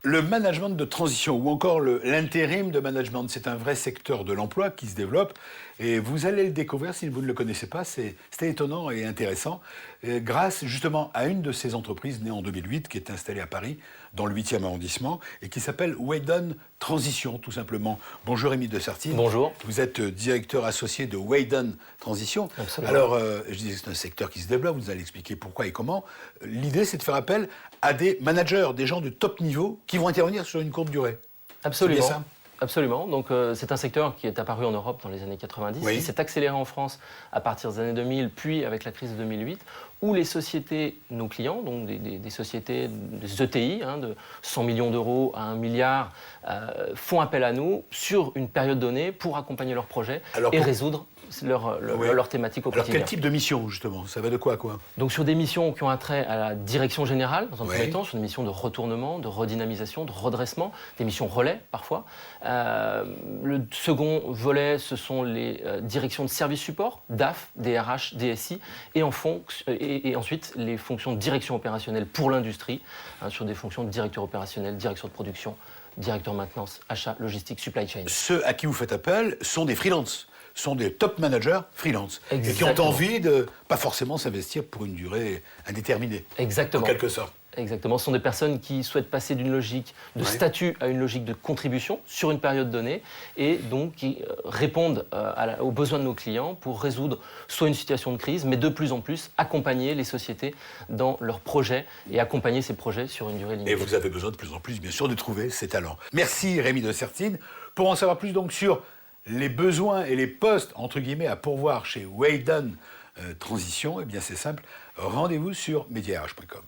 Le management de transition ou encore l'intérim de management, c'est un vrai secteur de l'emploi qui se développe et vous allez le découvrir si vous ne le connaissez pas, c'était étonnant et intéressant grâce justement à une de ces entreprises née en 2008 qui est installée à Paris dans le 8e arrondissement et qui s'appelle Weydon Transition tout simplement. Bonjour Rémi de Sartine. Bonjour. Vous êtes directeur associé de Weydon Transition. Absolument. Alors je disais que c'est un secteur qui se développe, vous allez expliquer pourquoi et comment. L'idée c'est de faire appel à des managers, des gens de top niveau qui vont intervenir sur une courte durée. Absolument. C'est bien ça ? Absolument. Donc, c'est un secteur qui est apparu en Europe dans les années 90, oui. qui s'est accéléré en France à partir des années 2000, puis avec la crise de 2008, où les sociétés, nos clients, donc des sociétés, des ETI, de 100 millions d'euros à 1 milliard, font appel à nous sur une période donnée pour accompagner leurs projets et résoudre leurs thématiques au quotidien. Alors, quel type de mission, justement ? Ça va de quoi à quoi ? Donc, sur des missions qui ont un trait à la direction générale, dans un premier temps, sur des missions de retournement, de redynamisation, de redressement, des missions relais, parfois. Le second volet, ce sont les directions de service support, DAF, DRH, DSI, et ensuite les fonctions de direction opérationnelle pour l'industrie, sur des fonctions de directeur opérationnel, direction de production, directeur maintenance, achat, logistique, supply chain. Ceux à qui vous faites appel sont des freelances, sont des top managers freelance, Exactement. et qui ont envie de pas forcément s'investir pour une durée indéterminée. Exactement. En quelque sorte. Exactement. Ce sont des personnes qui souhaitent passer d'une logique de statut à une logique de contribution sur une période donnée et donc qui répondent aux besoins de nos clients pour résoudre soit une situation de crise, mais de plus en plus accompagner les sociétés dans leurs projets et accompagner ces projets sur une durée limitée. Et vous avez besoin de plus en plus, bien sûr, de trouver ces talents. Merci Rémi de Sartine. Pour en savoir plus donc sur les besoins et les postes, entre guillemets, à pourvoir chez Weydon Transition, eh bien c'est simple, rendez-vous sur mediarh.com.